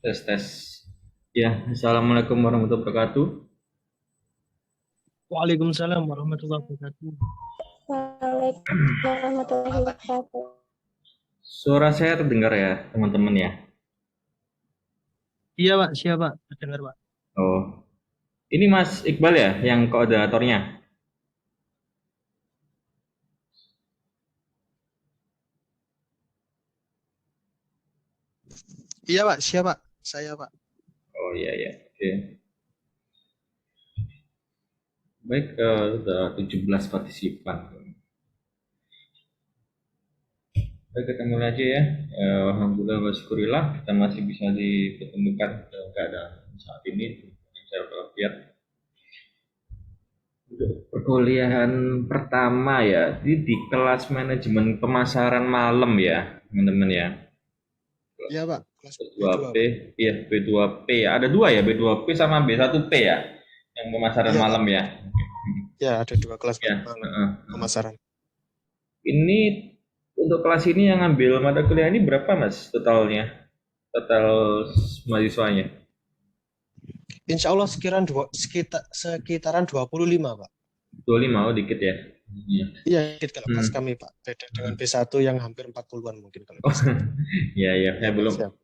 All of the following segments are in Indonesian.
Tes tes. Ya, assalamualaikum warahmatullahi wabarakatuh. Waalaikumsalam warahmatullahi wabarakatuh. Waalaikumsalam warahmatullahi wabarakatuh. Suara saya terdengar ya, teman-teman ya. Iya Pak, siapa? Dengar Pak. Oh, ini Mas Iqbal ya, yang koordinatornya. Iya Pak, siapa? Saya Pak. Oh iya ya, oke. Baik, sudah 17 partisipan. Baik, kita mulai aja ya. Alhamdulillah wa syukurillah kita masih bisa dipertemukan dalam keadaan saat ini. Saya lihat perkuliahan pertama ya, di kelas manajemen pemasaran malam ya, teman-teman ya. Iya Pak, kelas B2P, B2 Pak. iya B2P ya. Ada dua ya, B2P sama B1P ya, yang pemasaran Iya malam Pak. ya. Ya, ada dua kelas Ya, pemasaran. ini untuk kelas ini yang ngambil mata kuliah ini berapa Mas totalnya? Total mahasiswanya? Insya Allah sekitaran 25 Pak. 25, oh dikit ya. Iya. Iya, dikit kalau kelas kami Pak. Beda dengan B1 yang hampir 40-an mungkin kalau Oh, ya ya, saya Ya, Pak, siap.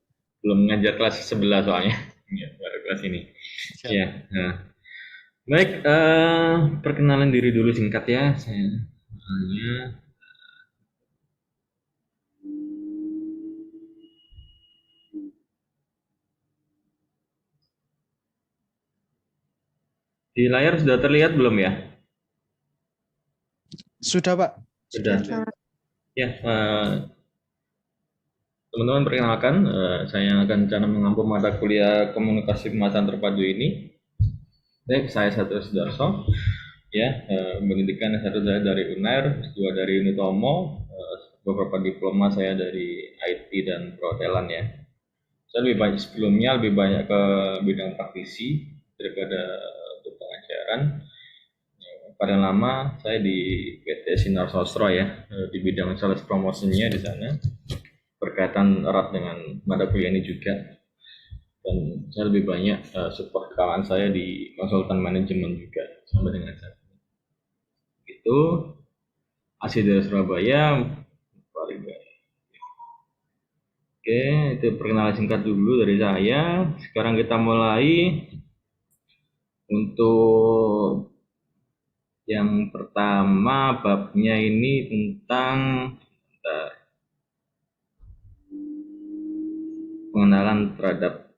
belum ngajar kelas sebelah soalnya. Ya, baru kelas ini. Siap. Ya, nah. Baik, perkenalan diri dulu singkat ya. Saya namanya di layar sudah terlihat belum ya? Sudah Pak. Sudah. Sudah. Ya, teman-teman perkenalkan, saya akan cara mengampu mata kuliah komunikasi pemasaran terpadu ini. Baik, saya Satrio Sudarso, ya, pendidikan S1 saya dari UNAIR, S2 dari Unitomo, beberapa diploma saya dari IT dan perhotelan ya. Saya lebih banyak ke bidang praktisi daripada untuk pengajaran. Paling lama saya di PT Sinar Sosro ya, di bidang sales promotionnya di sana, berkaitan erat dengan mata kuliah ini juga. Dan saya lebih banyak support kawan saya di konsultan manajemen juga sama dengan saya. Itu asli dari Surabaya, paling baik. Oke, itu perkenalan singkat dulu dari saya. Sekarang kita mulai untuk yang pertama, babnya ini tentang pengenalan terhadap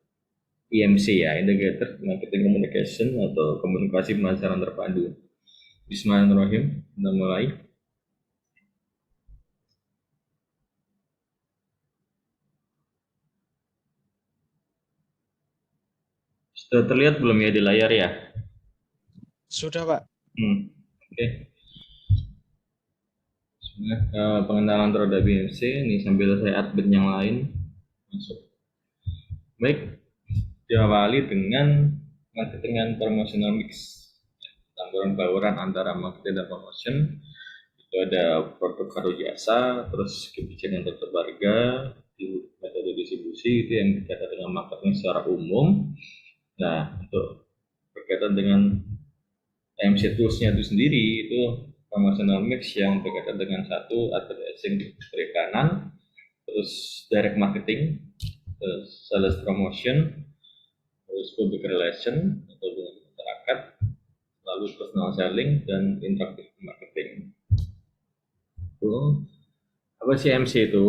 IMC ya, Integrated Marketing Communication atau komunikasi pemasaran terpadu. Bismillahirrahmanirrahim, kita mulai. Sudah terlihat belum ya di layar ya? Sudah Pak. Oke. Pengenalan terhadap IMC ini sambil saya update yang lain masuk. Baik, diawali dengan marketing and promotional mix, campuran bauran antara marketing dan promotion. Itu ada produk atau jasa, terus kebijakan tetap harga, metode distribusi itu yang berkaitan dengan marketing secara umum. Nah, untuk berkaitan dengan MC toolsnya itu sendiri itu promotional mix yang berkaitan dengan satu advertising perikanan, terus direct marketing, terus sales promotion, terus public relation atau dengan masyarakat, lalu personal selling dan interactive marketing. Itu apa sih MC itu?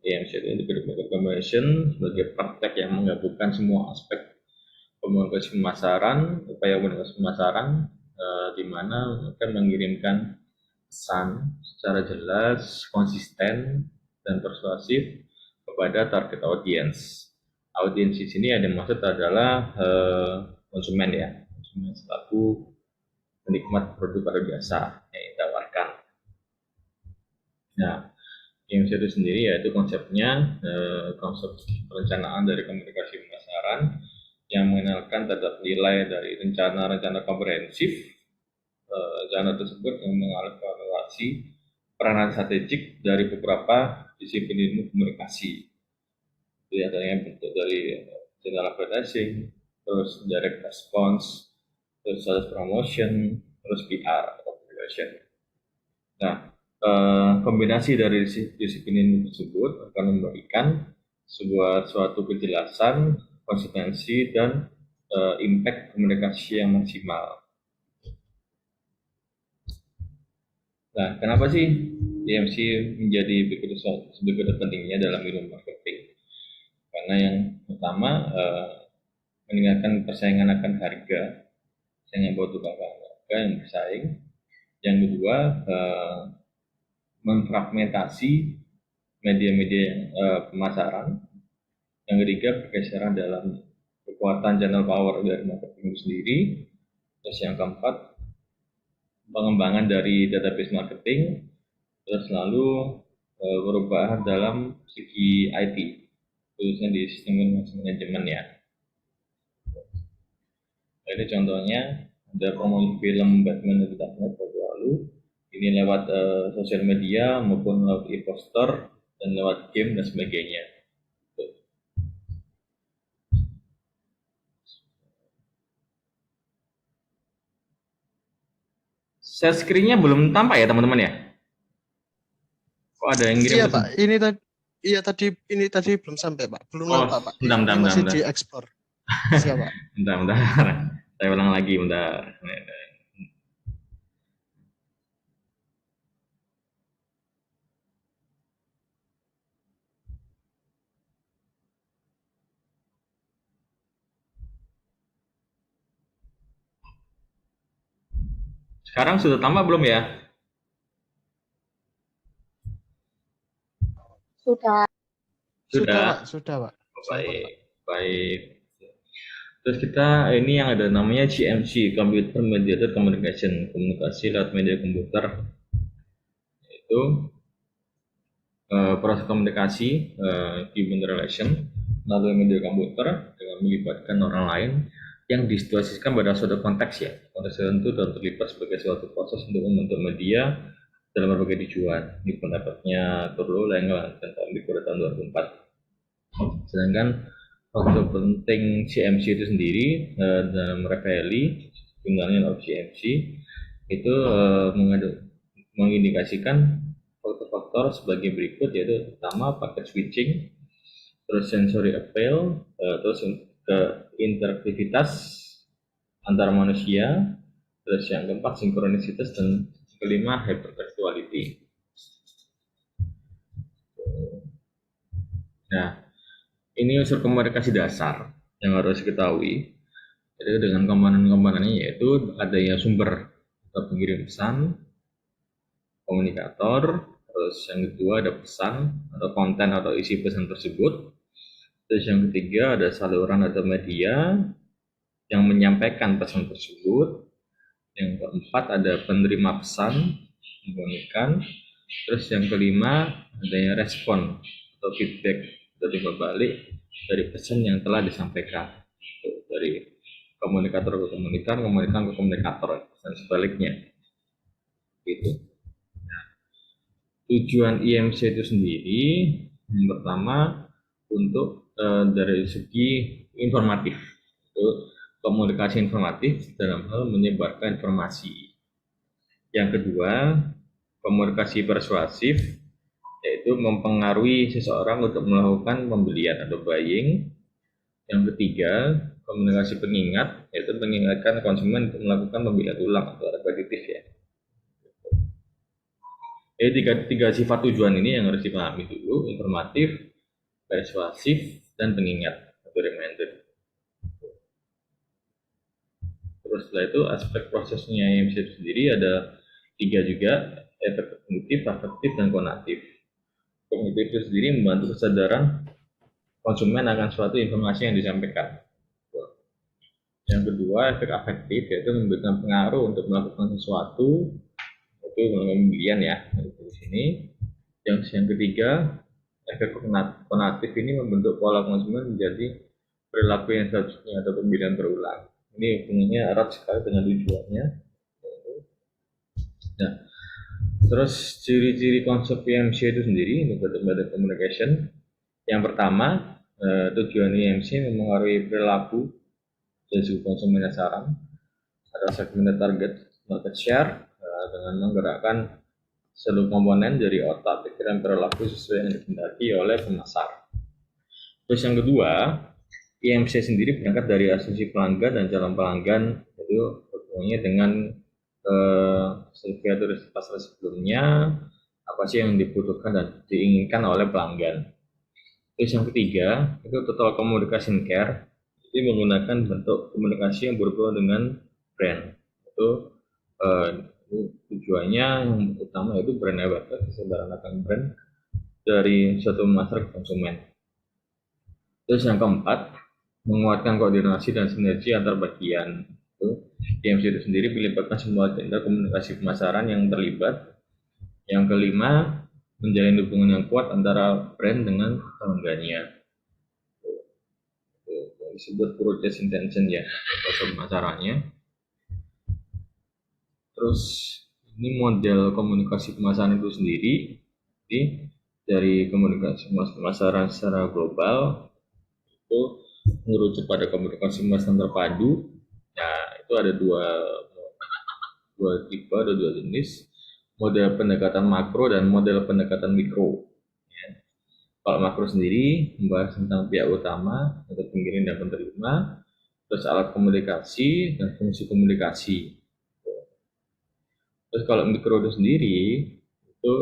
MC itu integrated market communication sebagai praktek yang menggabungkan semua aspek komunikasi pemasaran, upaya komunikasi pemasaran, di mana akan mengirimkan pesan secara jelas, konsisten, dan persuasif kepada target audiens. Audiens di sini ada maksud adalah konsumen ya, konsumen selaku penikmat produk atau jasa yang ditawarkan. Nah, yang itu sendiri yaitu konsepnya, konsep perencanaan dari komunikasi pemasaran yang mengenalkan terhadap nilai dari rencana-rencana komprehensif. Rencana tersebut yang mengevaluasi peranan strategik dari beberapa disiplin ilmu komunikasi. Itu adanya bentuk dari channel advertising, terus direct response, terus sales promotion, terus PR atau conversion. Nah, kombinasi dari disiplin ini tersebut akan memberikan suatu kejelasan, konsekuensi, dan impact komunikasi yang maksimal. Nah, kenapa sih IMC menjadi begitu pentingnya dalam ilmu marketing? Karena yang pertama, meningkatkan persaingan akan harga, persaingan buat tukang harga yang bersaing. Yang kedua, memfragmentasi media-media pemasaran. Yang ketiga, pergeseran dalam kekuatan channel power dari marketing itu sendiri. Terus yang keempat, pengembangan dari database marketing. Terus lalu perubahan dalam segi IT, khususnya di sistem manajemen ya. Ini contohnya ada promosi film Batman The Dark Knight waktu lalu. Ini lewat sosial media maupun lewat e-poster dan lewat game dan sebagainya. Share screen-nya belum tampak ya teman-teman ya? Kok ada yang kirim Iya pesan? Pak, ini tadi belum sampai Pak, belum Oh, nampak Pak. bentar. Ini masih diekspor. Siap Pak. Bentar. Saya ulang lagi, bentar. Sekarang sudah tambah belum ya? Sudah. Sudah Pak. Baik. Terus kita ini yang ada namanya CMC, Computer Mediated Communication, komunikasi lewat media komputer. Itu proses komunikasi human relation melalui media komputer dengan melibatkan orang lain yang disituasikan pada suatu konteks ya. Konteks tertentu dan terlibat sebagai suatu proses untuk membentuk media dalam berbagai tujuan. Ini pendapatnya Turlo Lengel dan tahun 2004. Sedangkan faktor penting CMC itu sendiri dalam Raffaelli, sebenarnya CMC itu mengindikasikan faktor-faktor sebagai berikut, yaitu pertama packet switching, terus sensory appeal, terus ke interaktivitas antar manusia, terus yang keempat sinkronisitas, dan kelima hypertextuality. Nah, ini unsur komunikasi dasar yang harus diketahui. Jadi dengan komponen-komponennya yaitu adanya sumber atau pengirim pesan, komunikator, terus yang kedua ada pesan atau konten atau isi pesan tersebut. Terus yang ketiga ada saluran atau media yang menyampaikan pesan tersebut. Yang keempat ada penerima pesan, mengirimkan. Terus yang kelima adanya respon atau feedback dari berbalik dari pesan yang telah disampaikan, dari komunikator ke komunikator dan sebaliknya gitu. Nah, tujuan IMC itu sendiri yang pertama untuk dari segi informatif, itu komunikasi informatif dalam hal menyebarkan informasi. Yang kedua, komunikasi persuasif, yaitu mempengaruhi seseorang untuk melakukan pembelian atau buying. Yang ketiga, komunikasi pengingat, yaitu mengingatkan konsumen untuk melakukan pembelian ulang atau repetitif ya. Jadi tiga sifat tujuan ini yang harus dipahami dulu: informatif, persuasif, dan pengingat atau reminder. Terus setelah itu aspek prosesnya IMC itu sendiri ada 3 juga, efek kognitif, afektif, dan konatif. Kognitif itu sendiri membantu kesadaran konsumen akan suatu informasi yang disampaikan. Yang kedua, efek afektif, yaitu memberikan pengaruh untuk melakukan sesuatu, itu melakukan pembelian ya, di sini. Yang ketiga, efek konatif ini membentuk pola konsumen menjadi perilaku yang seharusnya atau pembelian berulang. Ini hubungannya erat sekali dengan tujuannya. Nah, terus ciri-ciri konsep PMC itu sendiri, Integrated Communication. Yang pertama, Tujuan IMC mempengaruhi perilaku dan suku konsumen sasaran, ada segmen target market share dengan menggerakkan seluruh komponen dari otak, pikiran, perilaku sesuai yang dikehendaki oleh pemasar. Terus yang kedua, IMC sendiri berangkat dari asumsi pelanggan dan calon pelanggan, itu hubungannya dengan survei atau riset pasar sebelumnya, apa sih yang dibutuhkan dan diinginkan oleh pelanggan. Terus yang ketiga, itu total communication care, itu menggunakan bentuk komunikasi yang berhubungan dengan brand. Itu tujuannya yang utama itu brand awareness, kesebaran akan brand dari suatu pasar ke konsumen. Terus yang keempat, menguatkan koordinasi dan sinergi antar bagian. IMC itu sendiri melibatkan semua tindak komunikasi pemasaran yang terlibat. Yang kelima, menjalin hubungan yang kuat antara brand dengan pelanggannya. Disebut purchase intention ya, bahasa pemasarannya. Terus ini model komunikasi pemasaran itu sendiri, jadi dari komunikasi pemasaran secara global itu merujuk pada komunikasi pemasaran terpadu. Nah, itu ada dua tipe, ada dua jenis, model pendekatan makro dan model pendekatan mikro. Ya. Kalau makro sendiri membahas tentang pihak utama, atau pengirim dan penerima, terus alat komunikasi dan fungsi komunikasi. Terus kalau mikro itu sendiri itu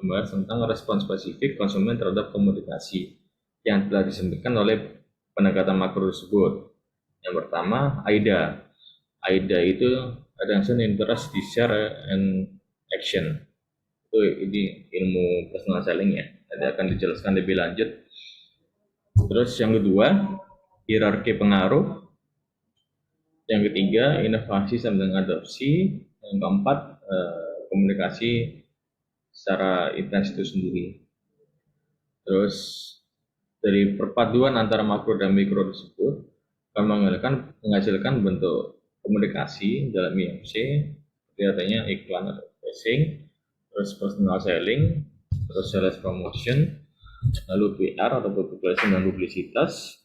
membahas tentang respon spesifik konsumen terhadap komunikasi yang telah disampaikan oleh pendekatan makro tersebut. Yang pertama, AIDA. AIDA itu attention, interest, desire, and action. Itu ini ilmu personal selling ya. Nanti akan dijelaskan lebih lanjut. Terus yang kedua, hierarki pengaruh. Yang ketiga, inovasi sambil dengan adopsi. Yang keempat, komunikasi secara intens itu sendiri. Terus dari perpaduan antara makro dan mikro tersebut akan menghasilkan bentuk komunikasi dalam IMC, seperti adanya iklan atau pricing, terus personal selling, terus sales promotion, lalu PR atau public relation dan publisitas,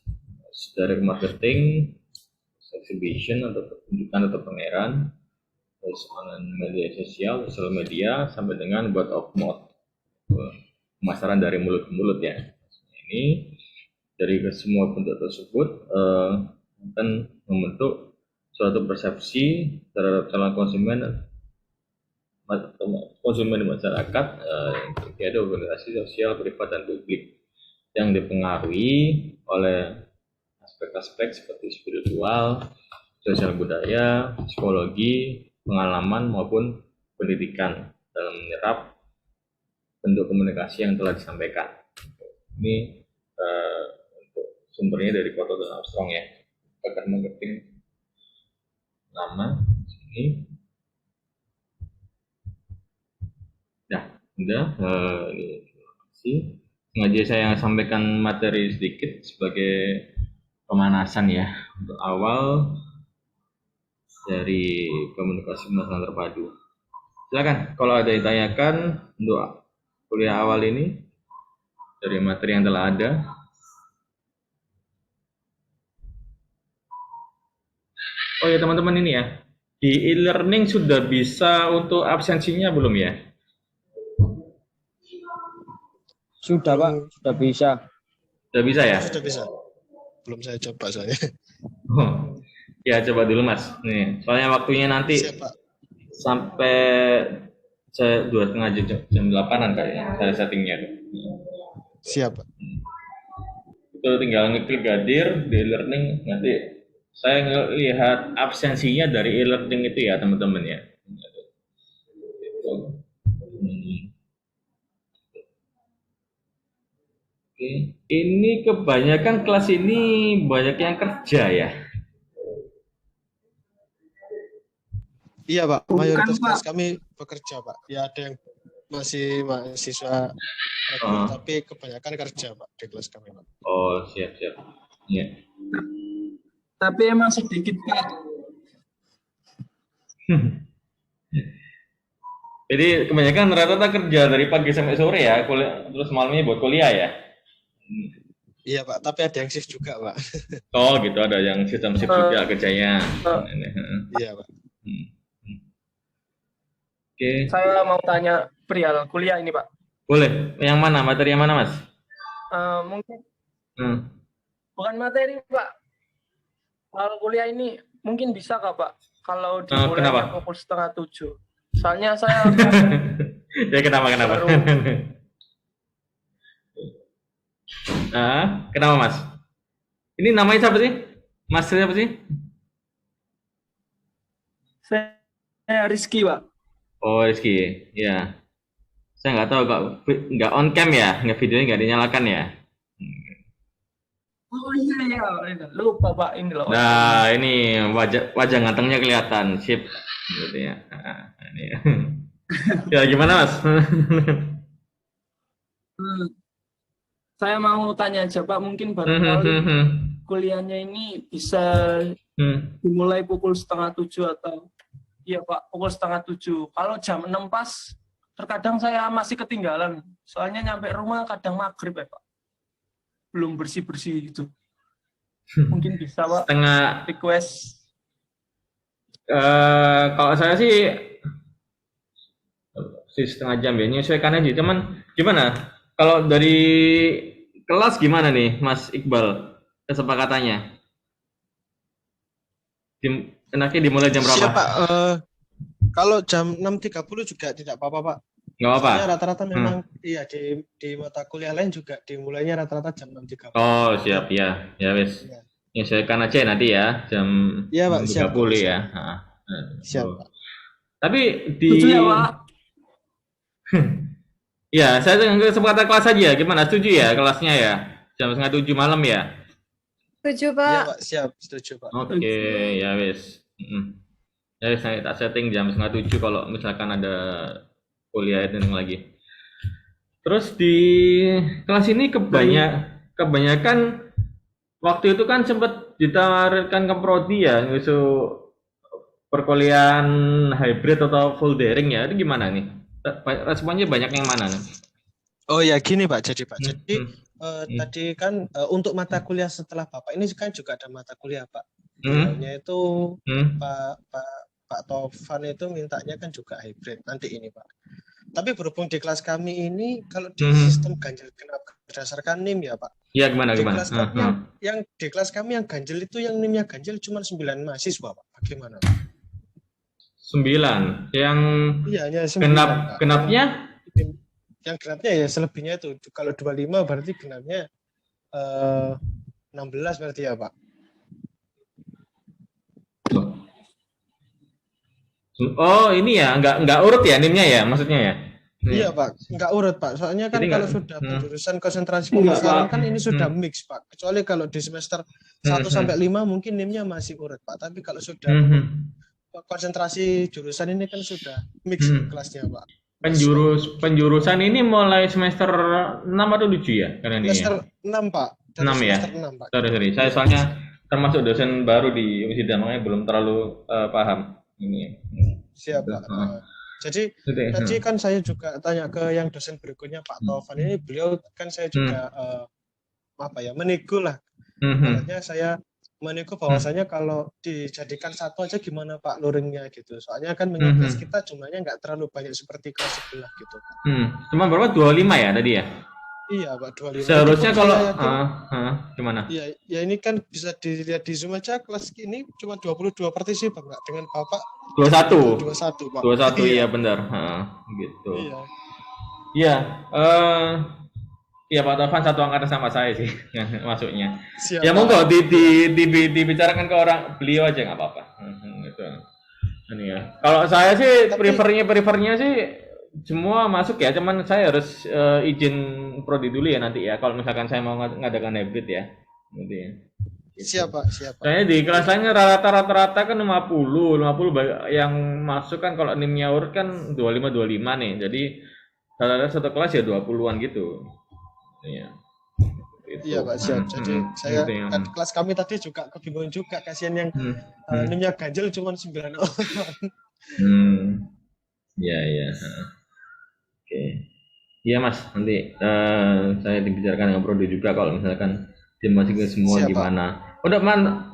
direct marketing, exhibition atau pertunjukan atau pameran, terus media sosial, sosial media, sampai dengan word of mouth, pemasaran dari mulut ke mulut ya. Ini dari semua bentuk tersebut akan membentuk suatu persepsi terhadap calon konsumen di masyarakat, yaitu organisasi sosial, privat, dan publik yang dipengaruhi oleh aspek-aspek seperti spiritual, sosial budaya, psikologi, pengalaman maupun pendidikan dalam menyerap bentuk komunikasi yang telah disampaikan. Ini untuk sumbernya dari Cotto dan Armstrong ya, pakar marketing nama ini. Nah, udah ini sih sengaja saya sampaikan materi sedikit sebagai pemanasan ya untuk awal dari komunikasi pemasaran terpadu. Silakan kalau ada yang ditanyakan untuk kuliah awal ini dari materi yang telah ada. Oh ya teman-teman, ini ya, di e-learning sudah bisa untuk absensinya belum ya? Sudah Pak, sudah bisa. Sudah bisa ya? Sudah bisa. Belum saya coba soalnya. Oh, ya coba dulu Mas. Nih, soalnya waktunya nanti Siapa? sampai 2:30 jam 8-an kayaknya saya settingnya tuh. Siapa? Itu tinggal ngeklik hadir di e-learning, nanti saya ngelihat absensinya dari e-learning itu ya teman-teman ya. Oke, ini kebanyakan kelas ini banyak yang kerja ya. Iya Pak, mayoritas kelas kami bekerja Pak. Ya ada yang masih mahasiswa tapi kebanyakan kerja Pak di kelas kami Pak. Oh siap. Iya. Tapi emang sedikit Pak. Jadi kebanyakan rata-rata kerja dari pagi sampai sore ya, kuliah, terus malamnya buat kuliah ya. Iya Pak, tapi ada yang shift juga Pak. Oh gitu, ada yang sistem shift juga kerjanya. Iya Pak. Hmm. Oke, Saya mau tanya perihal kuliah ini, Pak. boleh. Yang mana? Materi yang mana, Mas? Mungkin Hmm. bukan materi, Pak. Kalau kuliah ini mungkin bisa kah, Pak? Kalau dimulainya kenapa? pukul 6:30. Soalnya saya Ya kenapa? baru Kenapa, Mas? Ini namanya siapa sih? Mas siapa sih? saya Rizky, Pak. Oh, Rizky. Ya. Saya nggak tahu kok nggak on cam ya, nggak videonya nggak dinyalakan ya. Oh iya, lupa Pak ini loh. Nah, ini wajah gantengnya kelihatan, sip, gitu ya. Ini. Ya gimana, Mas? Saya mau tanya aja Pak, mungkin barangkali kuliahnya ini bisa dimulai pukul 6:30 atau iya Pak, pukul 6:30. Kalau jam 6 pas, terkadang saya masih ketinggalan. Soalnya nyampe rumah kadang maghrib ya Pak. Belum bersih-bersih gitu. Mungkin bisa Pak Setengah. request. Kalau saya sih setengah jam ya, menyesuaikan aja. Cuman gimana? Kalau dari kelas gimana nih, Mas Iqbal? Kesepakatannya? Enaknya dimulai jam berapa? Siap Pak. Kalau jam 6.30 juga tidak apa-apa Pak. Nggak apa-apa. Soalnya rata-rata memang iya di mata kuliah lain juga dimulainya rata-rata jam 6.30. Oh, siap ya. Ya wes. Iya. Menyesuaikan aja nanti ya, jam Iya, Pak, 6.30 siap. ya. Siap Pak. Tapi di Setuju ya Pak? Ya, saya dengan kesempatan kelas aja. Gimana? Setuju ya kelasnya ya? Jam 6:30 malam ya? Setuju, Iya Pak. Pak, siap, setuju Pak. Oke, ya wes. Ya wes, saya tak setting jam 6:30 kalau misalkan ada kuliah itu lagi. Terus di kelas ini kebanyakan waktu itu kan sempat ditawarkan ke prodi ya, ngusu perkuliahan hybrid atau full daring ya. Itu gimana nih? Responnya banyak yang mana nih? Oh ya gini Pak, jadi tadi kan untuk mata kuliah setelah Bapak ini kan juga ada mata kuliah Pak. Beliaunya itu Pak Tovan itu mintanya kan juga hybrid nanti ini Pak. Tapi berhubung di kelas kami ini kalau di sistem ganjil genap berdasarkan NIM ya Pak. Iya gimana? Kelas kami yang di kelas kami yang ganjil itu yang NIM-nya ganjil cuma 9 mahasiswa Pak. Bagaimana Pak? 9. Yang iya, hanya 9, genapnya? Yang genapnya ya selebihnya itu. Kalau 25 berarti genapnya 16 berarti ya Pak. Oh ini ya, nggak urut ya NIM-nya ya, maksudnya ya? Iya Pak, nggak urut Pak. Soalnya kan kalau sudah jurusan konsentrasi pemasaran kan ini sudah mix Pak. Kecuali kalau di semester 1 sampai 5 mungkin NIM-nya masih urut Pak. Tapi kalau sudah konsentrasi jurusan ini kan sudah mix kelasnya Pak. Penjurusan ini mulai semester 6 atau 7 ya? Semester 6 Pak. 6 ya? Semester 6 Pak. Sorry. Saya soalnya termasuk dosen baru di Unisida, makanya belum terlalu paham ini. Siap Pak. Jadi tadi kan saya juga tanya ke yang dosen berikutnya Pak Tovan ini, beliau kan saya juga menego lah. Makanya saya menego bahwasanya kalau dijadikan satu aja gimana Pak luringnya gitu. Soalnya kan kelas kita jumlahnya nggak terlalu banyak seperti kelas sebelah gitu. Cuma berapa? 25 ya tadi ya? Iya Pak, 25. Seharusnya kalau gimana? Iya, ya ini kan bisa dilihat di Zoom aja kelas ini cuma 22 partisipan Pak, dengan Bapak 21 Pak. 21 iya benar. Gitu. Iya. Iya Pak Tovan satu angkatan sama saya sih masuknya. Siap, ya monggo dibicarakan ke orang beliau aja nggak apa-apa. Gitu. Ini ya. Kalau saya sih prefernya sih semua masuk ya, cuman saya harus izin prodi dulu ya nanti ya. Kalau misalkan saya mau ngadakan hybrid ya, nanti ya. Gitu. Siap Pak. Saya di kelas lainnya rata-rata kan 50 yang masuk kan kalau NIM-nya urut kan 25 nih. Jadi rata-rata satu kelas ya 20-an gitu. Iya. Gitu. Iya Pak, siap. Jadi saya kan kelas kami tadi juga kebingungan juga, kasihan yang NIM-nya ganjil cuma 9 orang. Iya. Oke. Iya Mas, nanti saya dibicarakan dengan prodi juga kalau misalkan Masih ke semua Siap, Pak. gimana?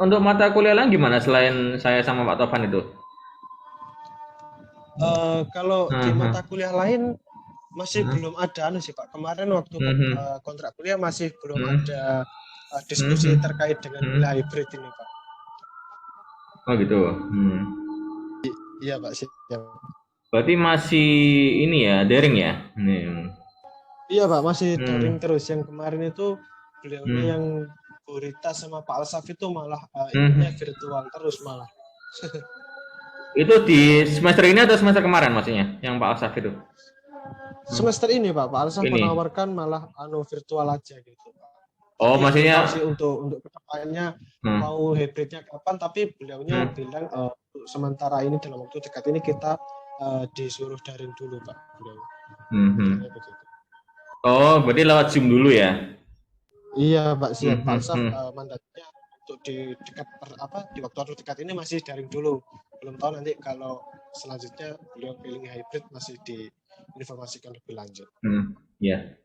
Untuk mata kuliah lain gimana selain saya sama Pak Tovan itu? Kalau di mata kuliah lain masih belum ada sih Pak. Kemarin waktu kontrak kuliah masih belum ada diskusi terkait dengan kuliah hybrid ini Pak. Oh gitu. Iya Pak, siap. Berarti masih ini ya, daring ya? Iya Pak, masih daring terus. Yang kemarin itu beliaunya yang Bu Rita sama Pak Alsaf itu malah ininya virtual terus malah. Itu di semester ini atau semester kemarin maksudnya, yang Pak Alsaf itu? Semester ini Pak Alsaf menawarkan malah virtual aja gitu. Oh, maksudnya untuk kedepannya mau hybridnya kapan, tapi beliaunya bilang untuk sementara ini dalam waktu dekat ini kita disuruh daring dulu Pak beliau. Oh, berarti lewat Zoom dulu ya? Iya Pak, siap. Pak Alsaf mandatnya untuk di waktu dekat ini masih daring dulu. Belum tahu nanti kalau selanjutnya beliau pilih hybrid masih diinformasikan lebih lanjut. Ya.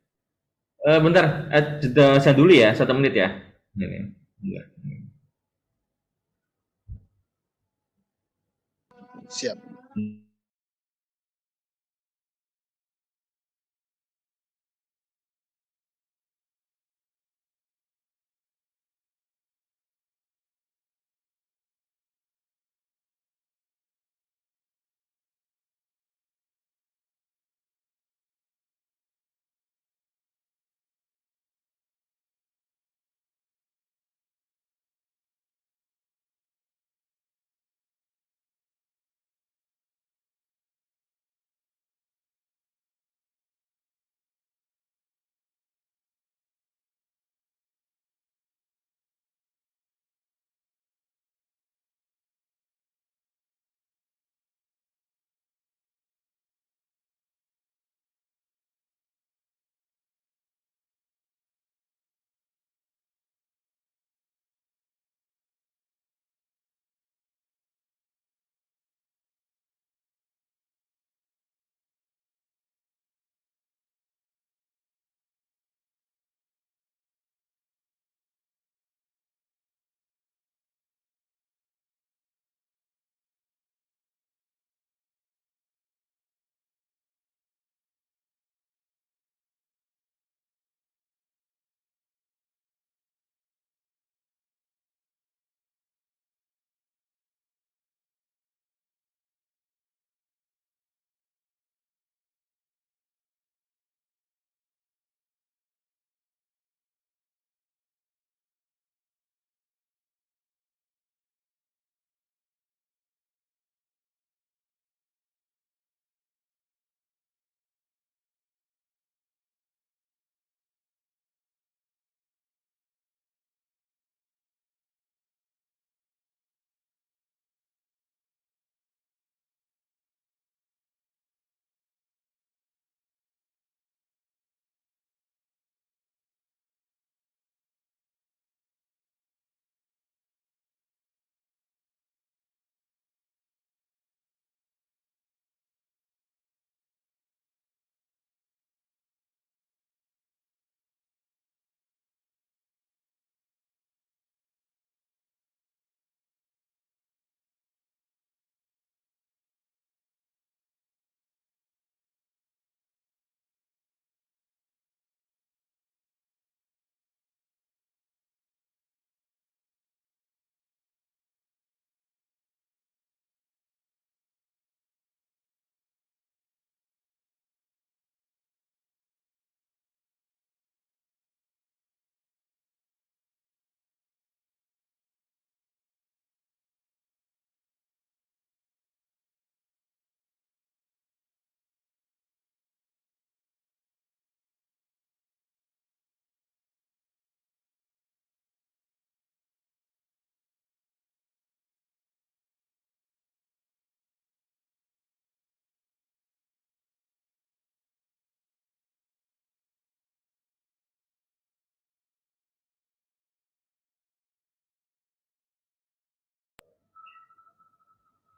Bentar, jeda saya dulu ya, 1 menit ya. Ini. Siap.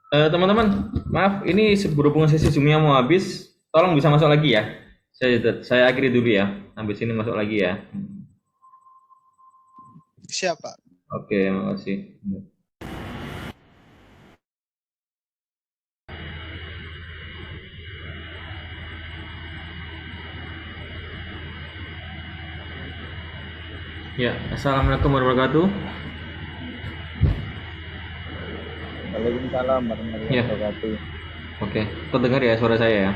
Teman-teman, maaf, ini berhubung sesi Zoom-nya mau habis, tolong bisa masuk lagi ya. Saya akhiri dulu ya, habis ini masuk lagi ya. Siapa? Oke, makasih. Ya, assalamualaikum warahmatullahi wabarakatuh. Waalaikumsalam warahmatullahi Ya. wabarakatuh. Oke, terdengar ya suara saya ya?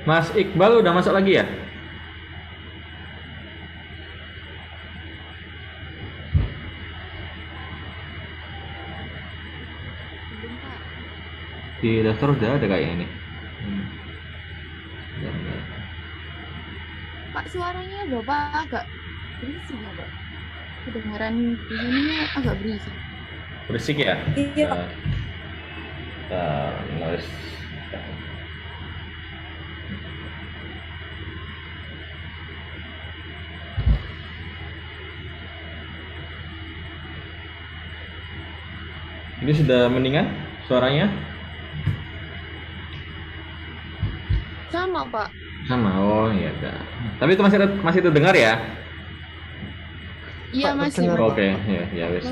Mas Iqbal udah masuk lagi ya? Di daftar udah ada kayaknya nih. Bentar. Pak, suaranya Bapak agak berisik ya, Pak. Kedengaran di sini agak berisik. Berisik ya? Iya. Noise. Ini sudah mendingan suaranya? Sama, Pak. Sama. Oh iya dah. Tapi itu masih terdengar ya? Iya, Pak, masih. terdengar, Pak. Oke, ya wes.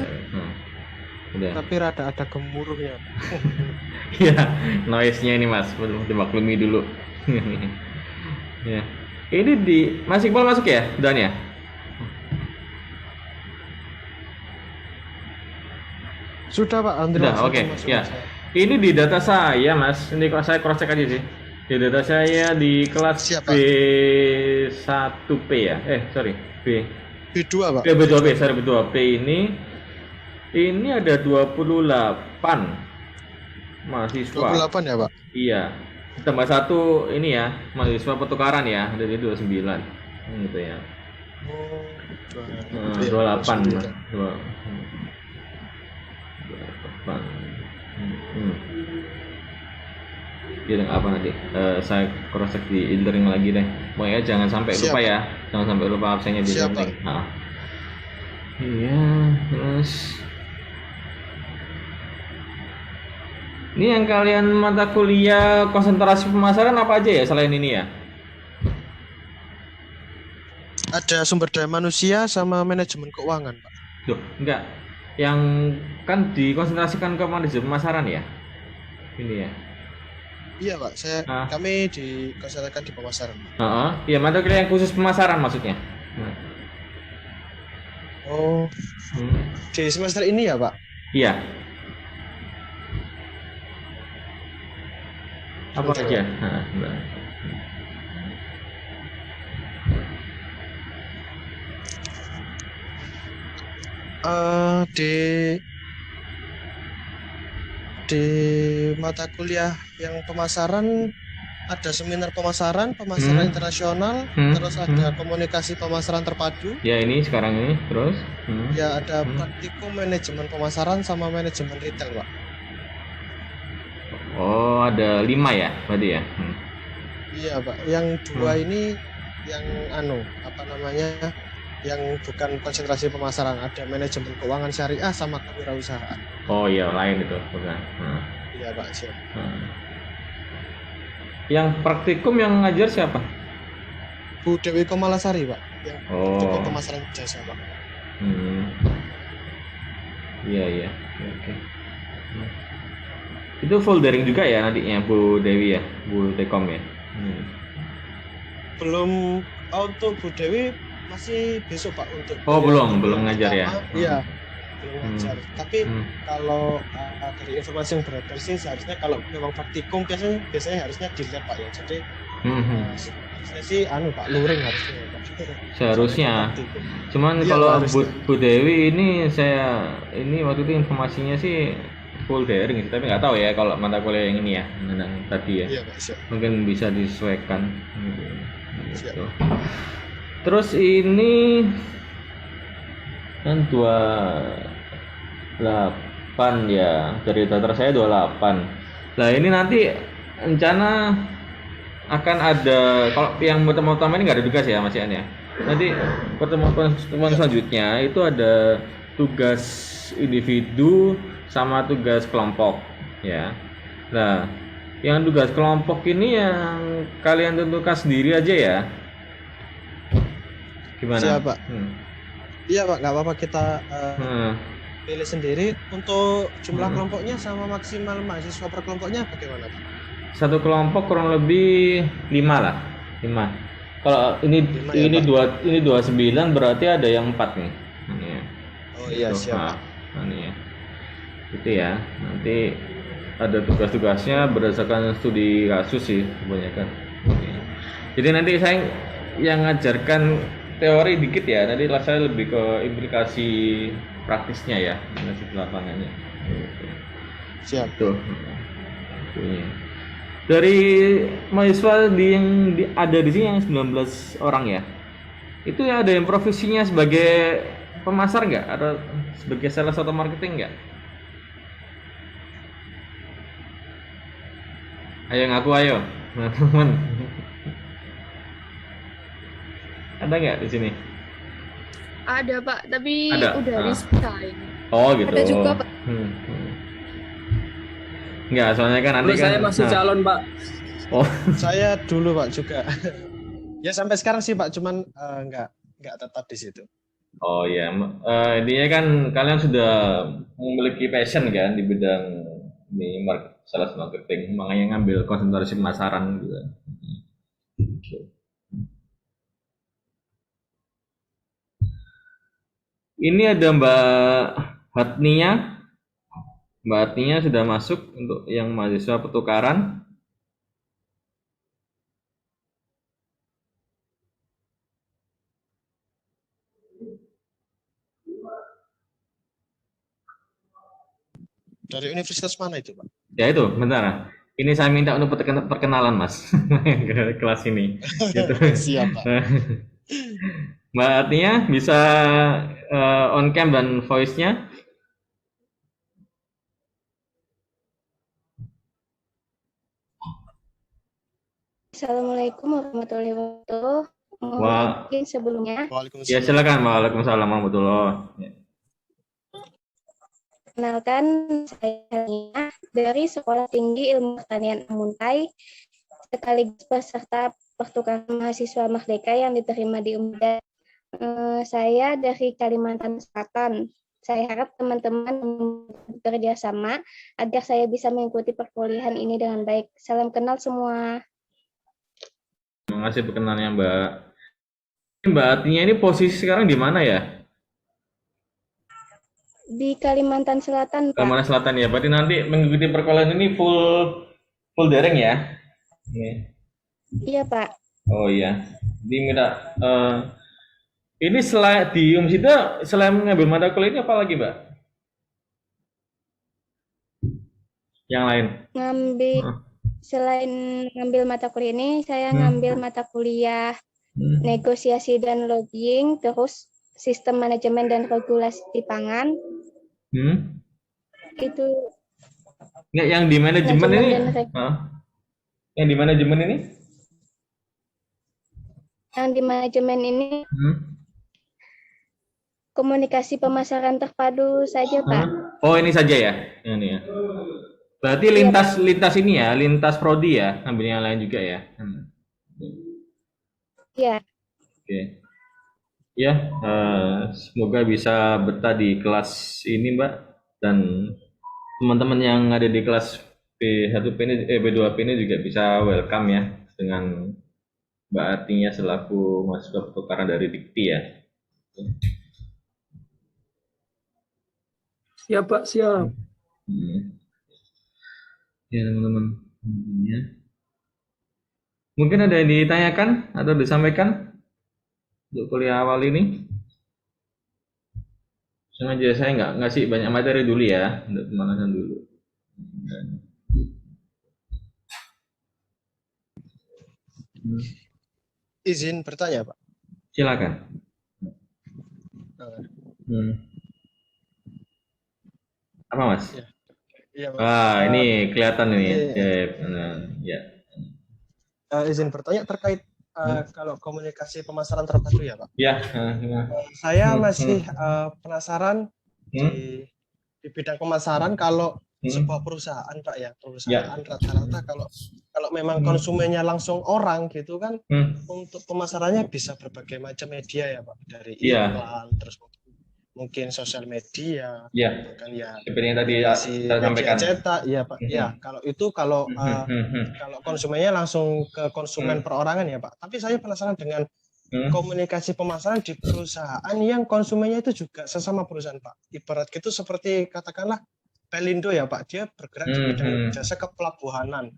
Udah. Tapi rada ada gemuruhnya. Iya, noise-nya ini Mas, perlu dimaklumi dulu. Ya. Ini di Mas Iqbal masuk ya? Udah ya? Sudah Pak, Andrew. Sudah, oke. Ya. Ini di data saya, Mas. Ini saya cross check aja sih. Di data saya di kelas Siapa? B1P ya. Sorry, B. B2 Pak. B2P, sorry B2P ini ada 28 mahasiswa. 28 ya Pak? Iya. Tambah satu ini ya, mahasiswa pertukaran ya, dari 29. Gitu ya. Oh, 28. 29. 28. Iya, apa nanti? Saya cross check di e-learning lagi deh. Pokoknya jangan sampai Siap. lupa ya. Jangan sampai lupa absennya di Siap, e-learning. Nah. Iya, terus ini yang kalian mata kuliah konsentrasi pemasaran apa aja ya selain ini ya? Ada sumber daya manusia sama manajemen keuangan Pak. Loh, enggak. Yang kan dikonsentrasikan ke manajemen pemasaran ya? Ini ya. Iya Pak, kami dikonsentrasikan di pemasaran. Iya, mata kuliah yang khusus pemasaran maksudnya. Oh, di semester ini ya Pak? Iya. Apa aja? Di mata kuliah yang pemasaran ada seminar pemasaran internasional, terus ada komunikasi pemasaran terpadu. Ya ini sekarang ini terus. Ya ada praktikum manajemen pemasaran sama manajemen retail Pak. Oh ada 5 ya berarti ya? Iya Pak, yang 2 ini yang yang bukan konsentrasi pemasaran, ada manajemen keuangan syariah sama kewirausahaan. Oh iya lain itu bukan. Iya Pak, siap. Yang praktikum yang ngajar siapa? Bu Dewi Komalasari Pak, yang praktikum pemasaran jasa Pak. Iya. Oke. Itu full daring juga ya nantinya Bu Dewi ya, Bu Tekom ya? Belum, untuk Bu Dewi masih besok Pak untuk. Oh belum ngajar ya? Iya, belum ngajar. Tapi kalau dari informasi yang beredar sih seharusnya kalau memang praktikum biasanya harusnya dilihat Pak ya. Jadi harusnya sih Pak luring harusnya Pak. Seharusnya. Cuman Iya, kalau harusnya. Bu Dewi ini waktu itu informasinya sih full daring sih, tapi nggak tahu ya kalau mata kuliah yang ini ya, yang tadi ya. Iya Pak, siap. Mungkin bisa disesuaikan. Siap. Gitu. Terus ini kan 28 ya, dari data saya 28. Nah ini nanti rencana akan ada, kalau yang pertemuan ini nggak ada tugas ya Mas Ian ya. Nanti pertemuan selanjutnya itu ada tugas individu sama tugas kelompok ya. Nah yang tugas kelompok ini yang kalian tentukan sendiri aja ya. Gimana? Siapa? Iya Pak, nggak apa-apa kita pilih sendiri. Untuk jumlah kelompoknya sama maksimal mahasiswa per kelompoknya bagaimana Pak? Satu kelompok kurang lebih 5 lah, 5. Kalau ini 5 ya, ini Pak? ini 29 berarti ada yang 4 nih. Ini ya. Oh iya Tuh, siap Pak. ini ya. Itu ya. Nanti ada tugas-tugasnya berdasarkan studi kasus sih kebanyakan. Jadi nanti saya yang ngajarkan teori dikit ya, nanti saya lebih ke implikasi praktisnya ya, implikasi lapangannya. Siap. Tuh. Dari mahasiswa yang ada di sini yang 19 orang ya, itu ya ada yang profesinya sebagai pemasar nggak? Atau sebagai sales atau marketing nggak? Ayo ngaku ayo, teman. Ada nggak di sini? Ada Pak, tapi Ada? udah Ah. resign. Oh gitu. Ada juga, Pak. Nggak, soalnya kan nanti Kalau saya kan. masih calon, Pak. Oh. Saya dulu Pak juga. Ya sampai sekarang sih Pak, cuman nggak tetap di situ. Oh ya, intinya kan kalian sudah memiliki passion kan di bidang ini sales marketing, makanya ngambil konsentrasi pemasaran gitu. Ini ada Mbak Hatnia. Mbak Hatnia sudah masuk untuk yang mahasiswa pertukaran. Dari universitas mana itu Pak? Ya itu, bentar. Ini saya minta untuk perkenalan Mas ke kelas ini. Gitu. Siap Pak. Mbak Hatnia bisa on cam dan voice-nya. Assalamualaikum warahmatullahi wabarakatuh. Mungkin sebelumnya. Waalaikumsalam. Ya silakan. Waalaikumsalam warahmatullahi. Ya. Kenalkan, saya Hania dari Sekolah Tinggi Ilmu Pertanian Muntai, sekaligus peserta pertukaran mahasiswa Merdeka yang diterima di UMDA. Saya dari Kalimantan Selatan. Saya harap teman-teman bekerja sama agar saya bisa mengikuti perkuliahan ini dengan baik. Salam kenal semua. Terima kasih perkenalannya Mbak. Mbak Atinya ini posisi sekarang di mana ya? Di Kalimantan Selatan, Pak. Kalimantan Selatan ya. Berarti nanti mengikuti perkuliahan ini full daring ya? Iya, Pak. Oh iya. Diminta ini selain di Umsida selain mengambil mata kuliah ini apa lagi, Mbak? Yang lain? Selain ngambil mata kuliah ini, saya ngambil mata kuliah negosiasi dan lobbying, terus sistem manajemen dan regulasi pangan. Itu nggak yang di manajemen ini? Yang di manajemen ini? Yang di manajemen ini komunikasi pemasaran terpadu saja, Pak. Oh, ini saja ya? Ini ya. Berarti lintas ini ya, lintas prodi ya, ambil yang lain juga ya? Iya. Oke. Ya, semoga bisa betah di kelas ini, Mbak. Dan teman-teman yang ada di kelas B1P ini, B2P ini juga bisa welcome ya dengan Mbak Artinya selaku mahasiswa pertukaran dari Dikti ya. Siap, Pak, siap. Ya, teman-teman. Mungkin ada yang ditanyakan atau disampaikan untuk kuliah awal ini? Sengaja saya nggak ngasih banyak materi dulu ya, untuk pemanasan dulu. Izin bertanya, Pak. Silakan. Apa, Mas? Ya, Mas. Ini kelihatan ini. Ya. Izin bertanya terkait kalau komunikasi pemasaran terpadu ya, Pak. Ya. Saya masih penasaran di bidang pemasaran kalau sebuah perusahaan Pak ya, perusahaan rata-rata kalau memang konsumennya langsung orang gitu kan, untuk pemasarannya bisa berbagai macam media ya Pak, dari iklan, terus mungkin sosial media, kan ya seperti yang tadi saya sampaikan, cetak, ya Pak. Ya, kalau itu kalau konsumennya langsung ke konsumen perorangan ya Pak. Tapi saya penasaran dengan komunikasi pemasaran di perusahaan yang konsumennya itu juga sesama perusahaan Pak. Ibarat gitu seperti katakanlah Pelindo ya Pak, dia bergerak di bidang jasa kepelabuhanan.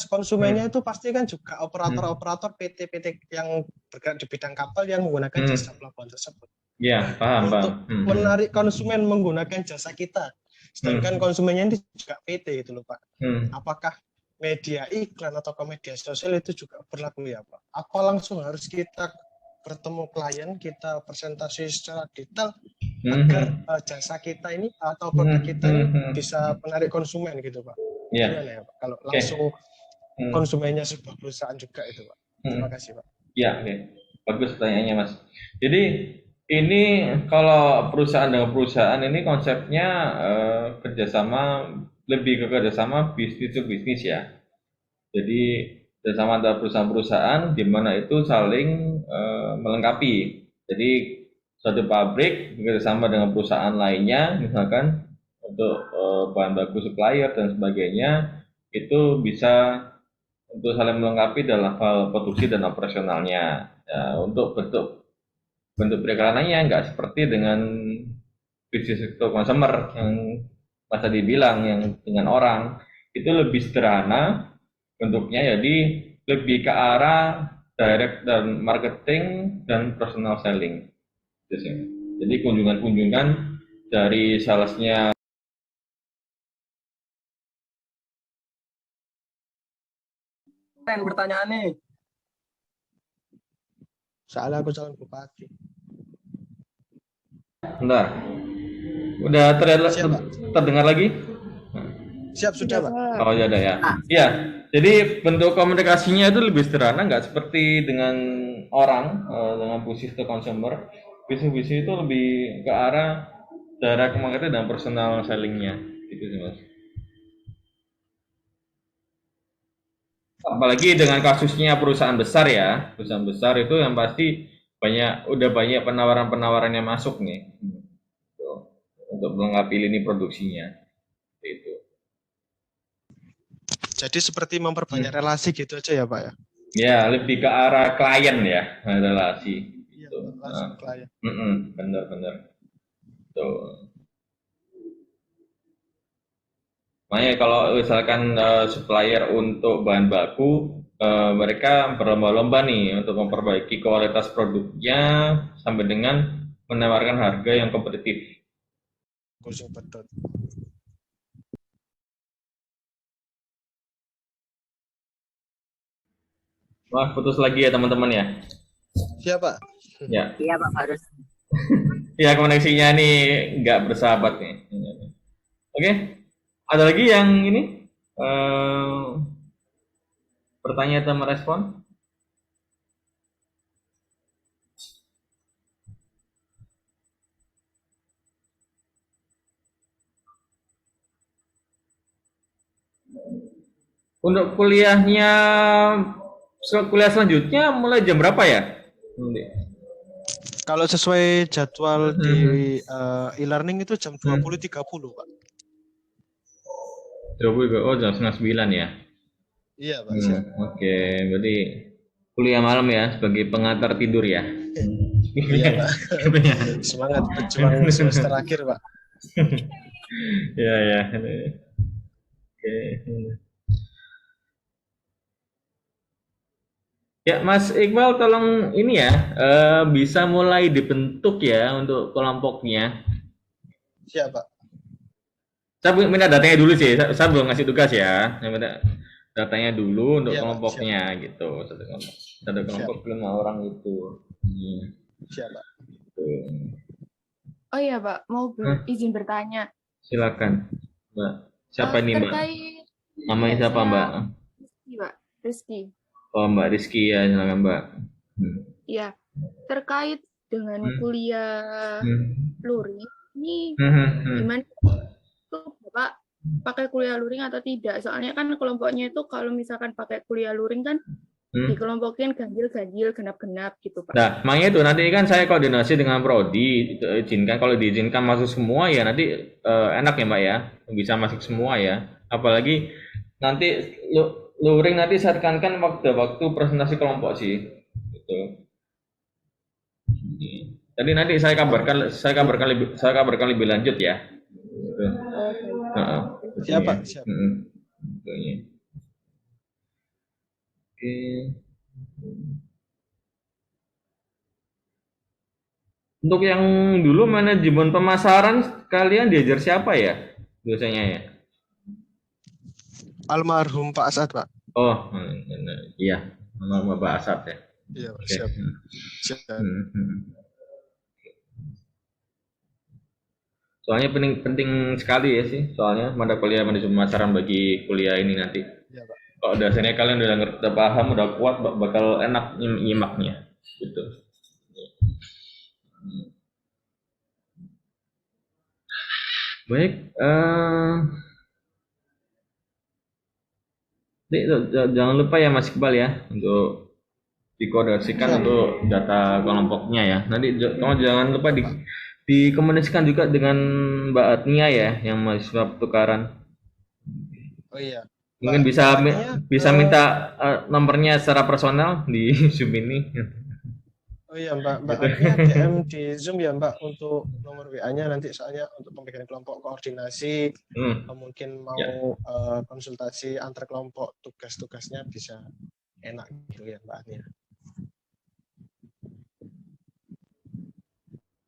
Konsumennya itu pasti kan juga operator-operator PT-PT yang bergerak di bidang kapal yang menggunakan jasa pelabuhan tersebut. Ya, paham. Untuk menarik konsumen menggunakan jasa kita, sedangkan konsumennya ini juga PT gitu loh Pak. Apakah media iklan atau media sosial itu juga berlaku ya Pak? Apa langsung harus kita bertemu klien, kita presentasi secara detail agar jasa kita ini atau produk kita ini bisa menarik konsumen gitu Pak? Gimana ya Pak? Kalau langsung konsumennya sebuah perusahaan juga itu Pak. Terima kasih Pak. Ya, bagus pertanyaannya Mas. Jadi ini kalau perusahaan dengan perusahaan ini konsepnya kerjasama, lebih ke kerjasama bisnis to bisnis ya. Jadi kerjasama antara perusahaan-perusahaan di mana itu saling melengkapi. Jadi suatu pabrik bekerjasama dengan perusahaan lainnya, misalkan untuk bahan baku supplier dan sebagainya, itu bisa untuk saling melengkapi dalam hal produksi dan operasionalnya. Ya, untuk bentuk periklarannya nggak seperti dengan bisnis to consumer yang Mas tadi bilang, yang dengan orang itu lebih sederhana bentuknya, jadi lebih ke arah direct dan marketing dan personal selling. Jadi kunjungan-kunjungan dari salesnya. Pertanyaan nih. Soalnya aku calon bupati. Bentar. Udah terdengar lagi? Siap, sudah Pak. Oh ya ada ya. Iya. Jadi bentuk komunikasinya itu lebih sederhana, nggak seperti dengan orang, dengan bisnis to consumer. Bisnis itu lebih ke arah direct marketing dan personal sellingnya, gitu sih Mas. Apalagi dengan kasusnya perusahaan besar ya, perusahaan besar itu yang pasti udah banyak penawaran-penawaran yang masuk nih untuk melengkapi lini produksinya, itu. Jadi seperti memperbanyak relasi gitu aja ya Pak ya? Ya, lebih ke arah klien ya, relasi. Iya, langsung klien. Benar. Tuh. Makanya kalau misalkan supplier untuk bahan baku, mereka berlomba-lomba nih untuk memperbaiki kualitas produknya sampai dengan menawarkan harga yang kompetitif. Wah, putus lagi ya teman-teman ya. Siap Pak. Ya. Iya Pak, harus. Ya, koneksinya nih nggak bersahabat nih. Oke. Ada lagi yang ini bertanya atau merespon? Untuk kuliah selanjutnya mulai jam berapa ya? Kalau sesuai jadwal di e-learning itu jam 20.30 Pak. 20, jam 8:30 ya? Iya Pak. Oke, berarti kuliah malam ya sebagai pengantar tidur ya? Iya Pak. Semangat berjuang semester akhir Pak. Ya. Oke. Ya, Mas Iqbal, tolong ini ya, bisa mulai dibentuk ya untuk kelompoknya. Siap, Pak. Saya minta datanya dulu sih, saya belum ngasih tugas ya. Saya minta datanya dulu untuk kelompoknya, Pak. Gitu. Satu kelompok 5 orang itu. Siap, Pak. Oh iya, Pak, mau izin bertanya. Silakan, Mbak. Siapa ini, Mbak? Namanya siapa, Mbak? Rizky, Pak. Rizky. Oh, Mbak Rizky ya, silakan Mbak. Iya, terkait dengan kuliah luring ini gimana tuh Bapak pakai kuliah luring atau tidak. Soalnya kan kelompoknya itu kalau misalkan pakai kuliah luring kan dikelompokin ganjil-ganjil, genap-genap gitu, Pak. Nah, makanya itu nanti kan saya koordinasi dengan prodi, izinkan kalau diizinkan masuk semua ya nanti enak ya Mbak ya, bisa masuk semua ya. Apalagi nanti luring nanti saya tekankan waktu presentasi kelompok sih, gitu. Jadi nanti saya kabarkan lebih lanjut ya. Gitu. Siapa? Siap. Oke. Untuk yang dulu manajemen pemasaran kalian diajar siapa ya biasanya ya? Almarhum Pak Asad, Pak. Oh, iya, almarhum Pak Asad ya. Iya, Pak. Siap. Siap. Soalnya penting sekali ya sih, soalnya mata kuliah manajemen pemasaran bagi kuliah ini nanti. Iya, Pak. Kalau dasarnya kalian udah ngerti, udah paham, udah kuat, bakal enak nyimaknya, gitu. Baik, jangan lupa ya Mas Iqbal ya untuk dikoordinasikan untuk data kelompoknya ya. Nanti kamu jangan lupa dikomunikasikan juga dengan Mbak Atnia ya yang mahasiswa pertukaran. Oh iya. Mungkin bisa minta nomornya secara personal di Zoom ini. Oh iya Mbak Atnia DM di Zoom ya Mbak untuk nomor WA-nya nanti soalnya untuk pembagian kelompok koordinasi mungkin mau konsultasi antar kelompok tugas-tugasnya bisa enak gitu ya Mbak Atnia.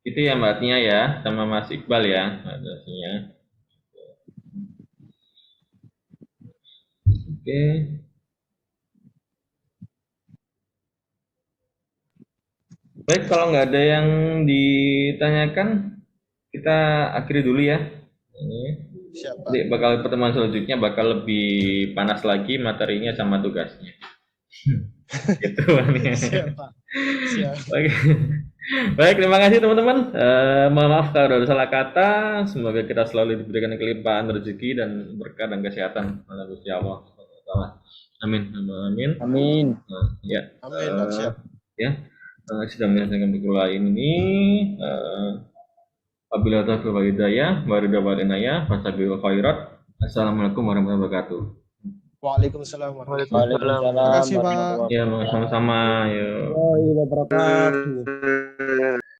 Itu ya Mbak Atnia ya sama Mas Iqbal ya adresnya. Oke. Baik, kalau nggak ada yang ditanyakan, kita akhiri dulu ya. Siap, Pak. Jadi bakal pertemuan selanjutnya bakal lebih panas lagi materinya sama tugasnya. Gitu nih. Siap, Pak. Siap. Oke. Baik, terima kasih teman-teman. Mohon maaf kalau ada salah kata. Semoga kita selalu diberikan kelimpahan rezeki dan berkah dan kesehatan oleh Gusti Allah. Amin. Amin. Amin. Ya. Amin. Siap. Ya. Sudah menyelesaikan buku lain ini. Apabila taufiq wal hidayah, waridha wal inayah, fasabiqul khairat. Assalamualaikum warahmatullahi wabarakatuh. Waalaikumsalam warahmatullahi Waalaikumsalam. wabarakatuh. Terima kasih Pak. Ya, sama-sama. Ya. Warahmatullahi wabarakatuh.